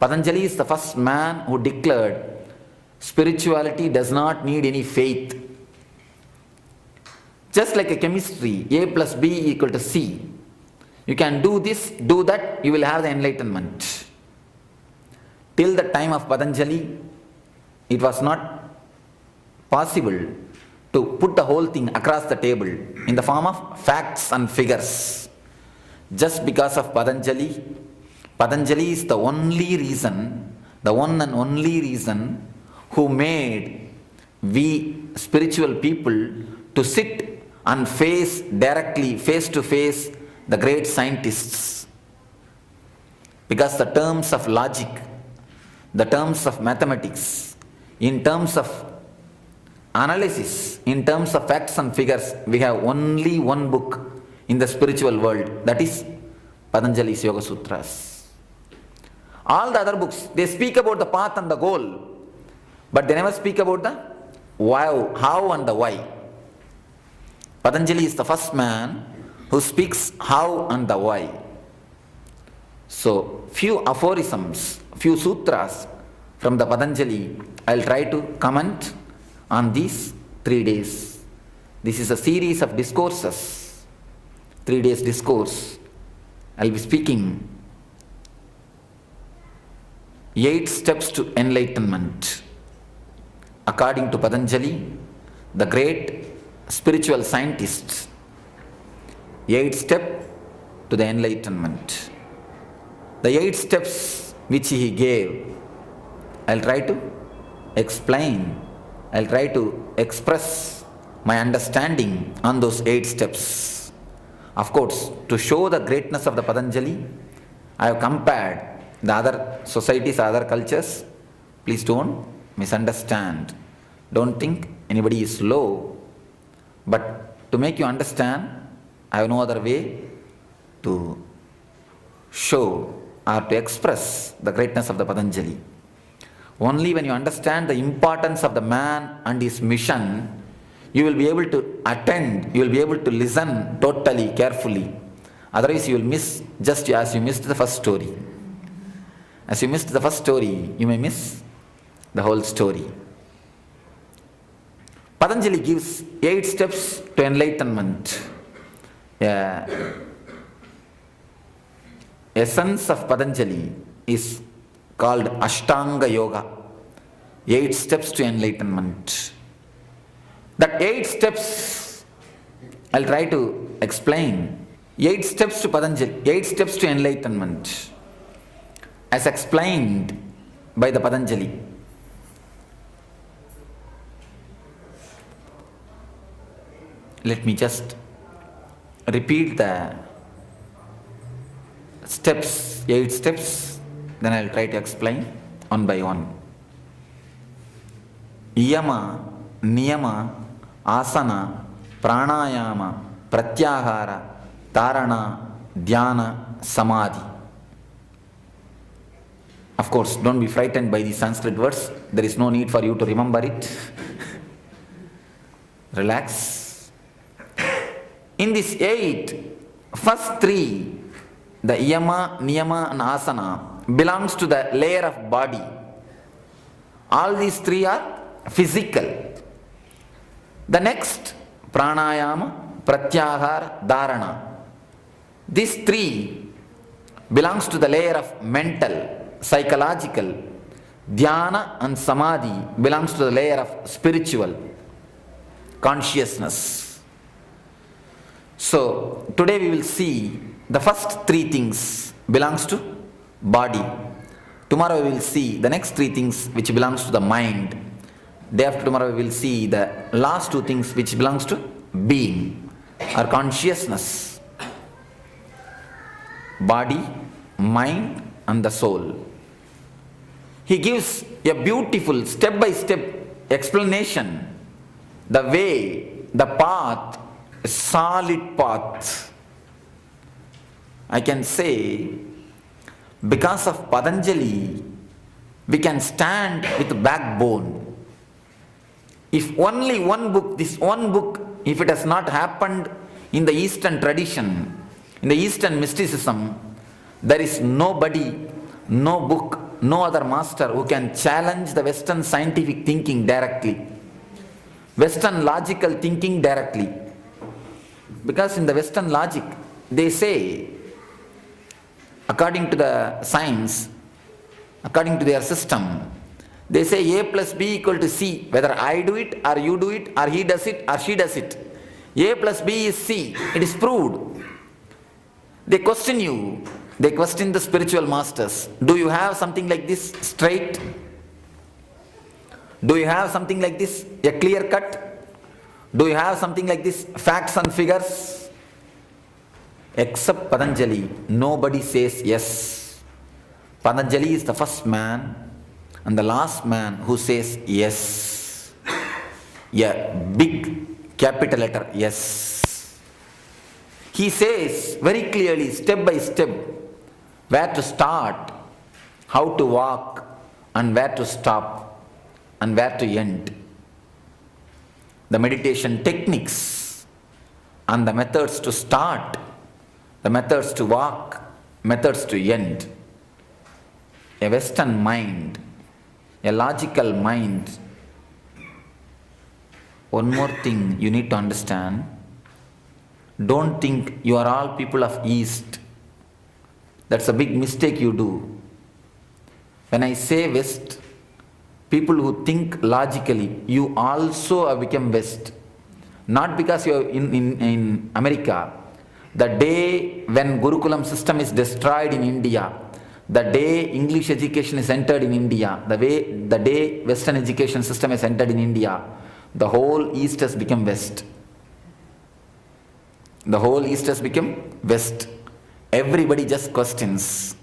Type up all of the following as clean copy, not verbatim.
Patanjali is the first man who declared spirituality does not need any faith. Just like a chemistry, A plus B equal to C. You can do this, do that, you will have the enlightenment. Till the time of Patanjali, it was not possible to put the whole thing across the table in the form of facts and figures. Just because of Patanjali, Patanjali is the only reason, the one and only reason who made we spiritual people to sit and face directly, face to face, the great scientists. Because the terms of logic, the terms of mathematics, in terms of analysis, in terms of facts and figures, we have only one book in the spiritual world, that is Patanjali's Yoga Sutras. All the other books, they speak about the path and the goal, but they never speak about the why, how and the why. Patanjali is the first man who speaks how and the why. So, few aphorisms, few sutras from the Patanjali, I will try to comment on these 3 days. This is a series of discourses, 3 days discourse. I will be speaking 8 steps to enlightenment. According to Patanjali, the great spiritual scientists, 8 steps to the enlightenment. The 8 steps which he gave, I'll try to explain, I'll try to express my understanding on those 8 steps. Of course, to show the greatness of the Patanjali, I have compared the other societies, other cultures. Please don't misunderstand. Don't think anybody is low. But to make you understand, I have no other way to show or to express the greatness of the Patanjali. Only when you understand the importance of the man and his mission, you will be able to attend, you will be able to listen totally, carefully. Otherwise you will miss, just as you missed the first story. As you missed the first story, you may miss the whole story. Patanjali gives 8 steps to enlightenment. Essence of Patanjali is called Ashtanga Yoga. 8 steps to enlightenment. That 8 steps, I'll try to explain. 8 steps to Patanjali, 8 steps to enlightenment, as explained by the Patanjali. Let me just repeat the steps, 8 steps, then I'll try to explain one by one. Iyama, Niyama, Asana, Pranayama, Pratyahara, Dharana, Dhyana, Samadhi. Of course, don't be frightened by these Sanskrit words. There is no need for you to remember it. Relax. In these 8, first 3, the Iyama, Niyama and Asana belongs to the layer of body. All these 3 are physical. The next, Pranayama, Pratyahara, Dharana. These 3 belongs to the layer of mental, psychological. Dhyana and Samadhi belongs to the layer of spiritual, consciousness. So, today we will see the first 3 things belongs to body. Tomorrow we will see the next 3 things which belongs to the mind. Day after tomorrow we will see the last 2 things which belongs to being or consciousness. Body, mind and the soul. He gives a beautiful step-by-step explanation, the way, the path, a solid path. I can say, because of Patanjali, we can stand with backbone. If only one book, this one book, if it has not happened in the Eastern tradition, in the Eastern mysticism, there is nobody, no book, no other master who can challenge the Western scientific thinking directly, Western logical thinking directly. Because in the Western logic, they say, according to the science, according to their system, they say A plus B equal to C. Whether I do it, or you do it, or he does it, or she does it, A plus B is C. It is proved. They question you. They question the spiritual masters. Do you have something like this straight? Do you have something like this, a clear cut? Do you have something like this, facts and figures? Except Patanjali, nobody says yes. Patanjali is the first man and the last man who says yes. Yeah, big capital letter yes. He says very clearly, step by step, where to start, how to walk, and where to stop, and where to end. The meditation techniques and the methods to start, the methods to walk, methods to end. A Western mind, a logical mind. One more thing you need to understand. Don't think you are all people of East. That's a big mistake you do. When I say West, people who think logically, you also have become West. Not because you are in America. The day when Gurukulam system is destroyed in India, the day English education is entered in India, the day Western education system is entered in India, the whole East has become West. The whole East has become West. Everybody just questions.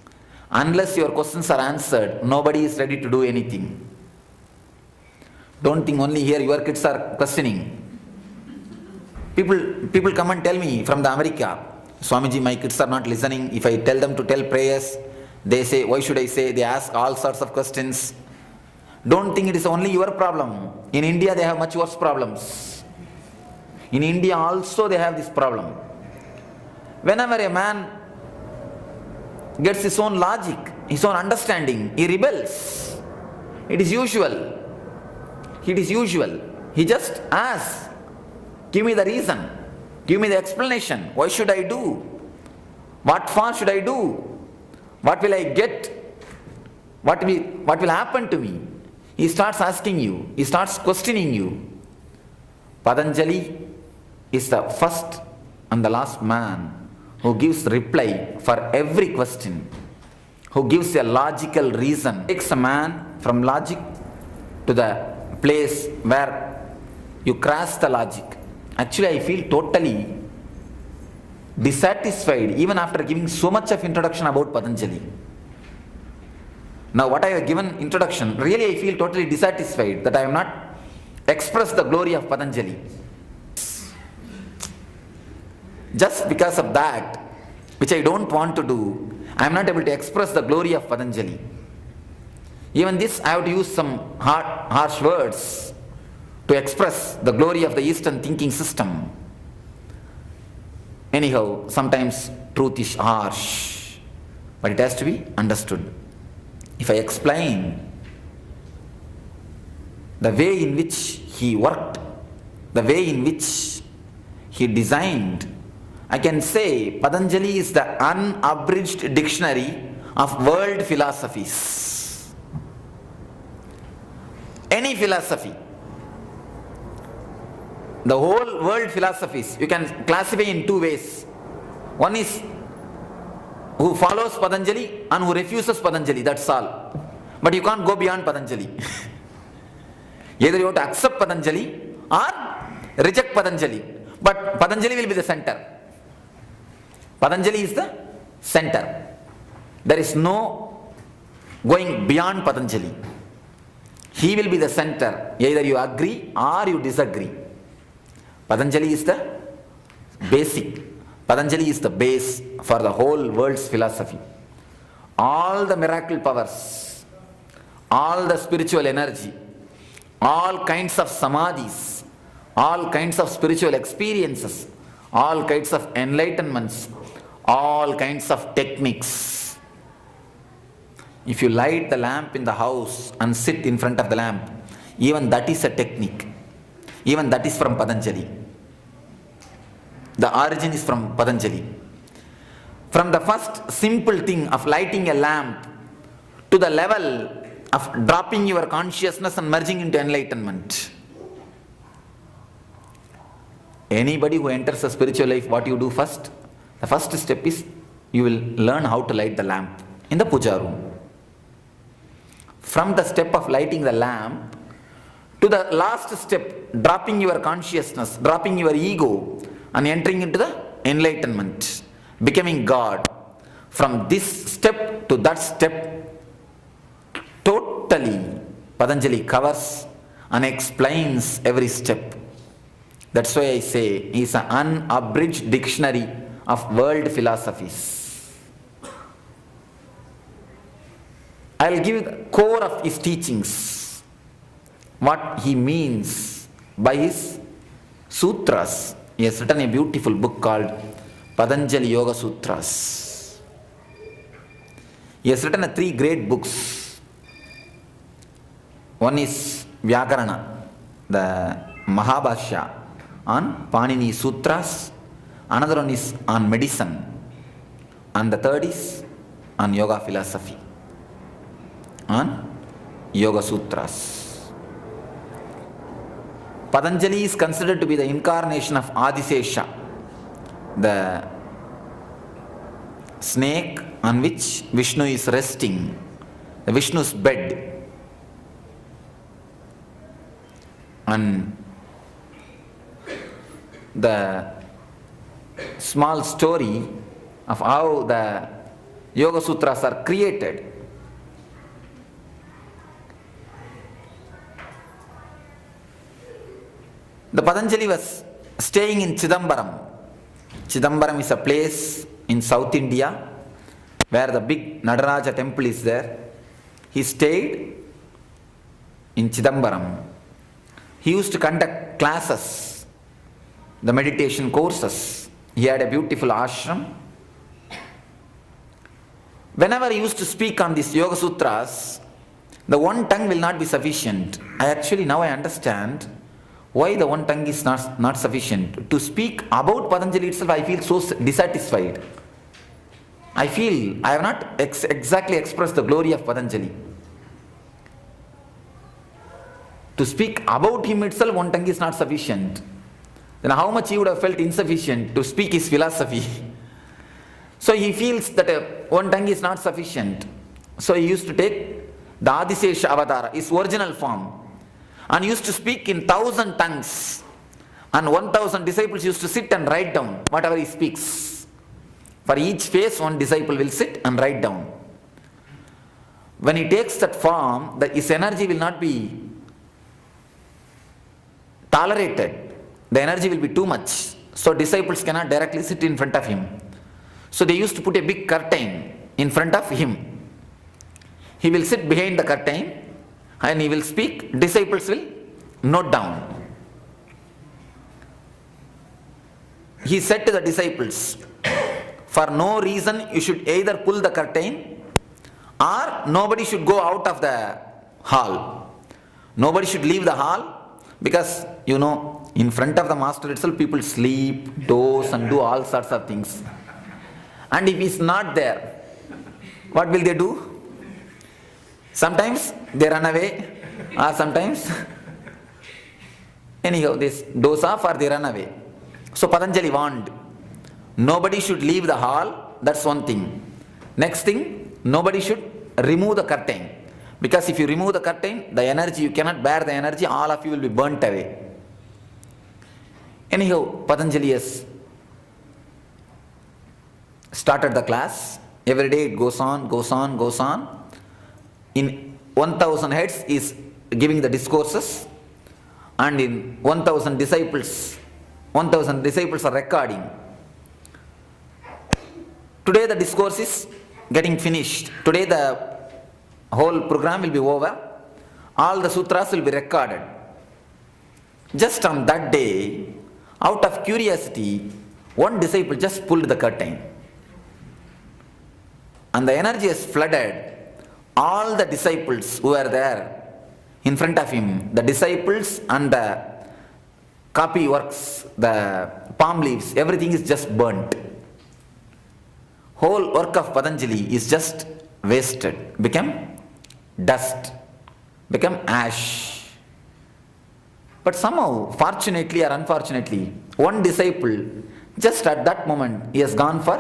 Unless your questions are answered, nobody is ready to do anything. Don't think only here your kids are questioning. People come and tell me from the America, Swamiji, my kids are not listening. If I tell them to tell prayers, they say, why should I say? They ask all sorts of questions. Don't think it is only your problem. In India they have much worse problems. In India also they have this problem. Whenever a man gets his own logic, his own understanding, he rebels. It is usual. It is usual. He just asks, give me the reason, give me the explanation. Why should I do? What for should I do? What will I get? What will happen to me? He starts asking you, he starts questioning you. Patanjali is the first and the last man who gives reply for every question, who gives a logical reason. Takes a man from logic to the place where you crash the logic. Actually, I feel totally dissatisfied even after giving so much of introduction about Patanjali. Now what I have given introduction, really I feel totally dissatisfied that I have not expressed the glory of Patanjali. Just because of that, which I don't want to do, I am not able to express the glory of Patanjali. Even this I have to use some harsh words to express the glory of the Eastern thinking system. Anyhow, sometimes truth is harsh, but it has to be understood. If I explain the way in which he worked, the way in which he designed, I can say Patanjali is the unabridged dictionary of world philosophies. Any philosophy, the whole world philosophies, you can classify in two ways. One is who follows Patanjali and who refuses Patanjali, that's all. But you can't go beyond Patanjali. Either you have to accept Patanjali or reject Patanjali. But Patanjali will be the center. Patanjali is the center. There is no going beyond Patanjali. He will be the center. Either you agree or you disagree. Patanjali is the basic. Patanjali is the base for the whole world's philosophy. All the miracle powers, all the spiritual energy, all kinds of samadhis, all kinds of spiritual experiences, all kinds of enlightenments, all kinds of techniques. If you light the lamp in the house and sit in front of the lamp, even that is a technique. Even that is from Patanjali. The origin is from Patanjali. From the first simple thing of lighting a lamp to the level of dropping your consciousness and merging into enlightenment. Anybody who enters a spiritual life, what you do first? The first step is you will learn how to light the lamp in the puja room. From the step of lighting the lamp to the last step, dropping your consciousness, dropping your ego and entering into the enlightenment, becoming God. From this step to that step, totally Patanjali covers and explains every step. That's why I say he is an unabridged dictionary of world philosophies. I will give you the core of his teachings, what he means by his sutras. He has written a beautiful book called Patanjali Yoga Sutras. He has written 3 great books. One is Vyakarana, the Mahabhashya on Panini Sutras. Another one is on medicine. And the third is on yoga philosophy, on Yoga Sutras. Patanjali is considered to be the incarnation of Adisesha, the snake on which Vishnu is resting, the Vishnu's bed. And the small story of how the Yoga Sutras are created. The Patanjali was staying in Chidambaram. Chidambaram is a place in South India where the big Nadaraja temple is there. He stayed in Chidambaram. He used to conduct classes, the meditation courses. He had a beautiful ashram. Whenever he used to speak on these Yoga Sutras, the one tongue will not be sufficient. Now I understand why the one tongue is not sufficient. To speak about Patanjali itself, I feel so dissatisfied. I feel I have not exactly expressed the glory of Patanjali. To speak about him itself, one tongue is not sufficient. Then how much he would have felt insufficient to speak his philosophy. So he feels that one tongue is not sufficient. So he used to take the Adisesha Avatara, his original form, and used to speak in 1,000 tongues. And 1,000 disciples used to sit and write down whatever he speaks. For each phase, one disciple will sit and write down. When he takes that form, his energy will not be tolerated. The energy will be too much. So disciples cannot directly sit in front of him. So they used to put a big curtain in front of him. He will sit behind the curtain and he will speak. Disciples will note down. He said to the disciples, for no reason you should either pull the curtain or nobody should go out of the hall. Nobody should leave the hall, because in front of the master itself people sleep, doze and do all sorts of things. And if he is not there, what will they do? Sometimes they run away, or sometimes anyhow they doze off or they run away. So Patanjali warned, nobody should leave the hall, that's one thing. Next thing, nobody should remove the curtain, because if you remove the curtain, the energy, you cannot bear the energy, all of you will be burnt away. Anyhow, Patanjali has started the class. Every day it goes on, goes on, goes on. In 1,000 heads is giving the discourses, and in 1,000 disciples are recording. Today the discourse is getting finished. Today the whole program will be over. All the sutras will be recorded. Just on that day, out of curiosity, one disciple just pulled the curtain. And the energy has flooded. all the disciples who were there in front of him, the disciples and the copy works, the palm leaves, everything is just burnt. Whole work of Patanjali is just wasted, become dust, become ash. But somehow, fortunately or unfortunately, one disciple, just at that moment, he has gone for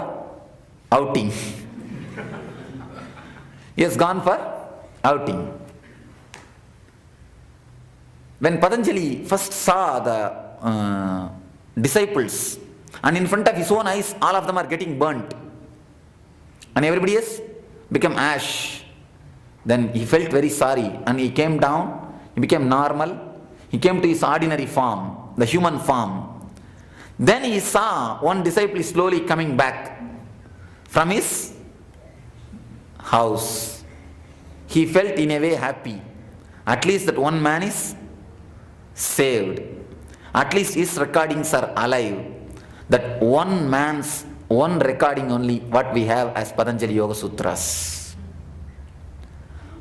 outing. He has gone for outing. When Patanjali first saw the disciples, and in front of his own eyes, all of them are getting burnt, and everybody else become ash, then he felt very sorry, and he came down, he became normal, he came to his ordinary form, the human form. Then he saw one disciple slowly coming back from his house. He felt in a way happy. At least that one man is saved. At least his recordings are alive. That one man's one recording only what we have as Patanjali Yoga Sutras.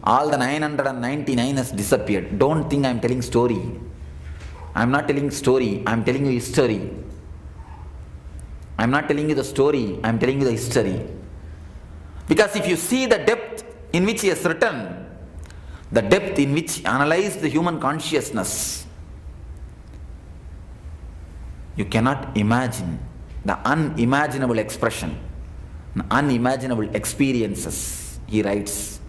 All the 999 has disappeared. Don't think I am telling story. I am not telling story. I am telling you history. I am not telling you the story. I am telling you the history. Because if you see the depth in which he has written, the depth in which he analyzed the human consciousness, you cannot imagine the unimaginable expression, unimaginable experiences he writes.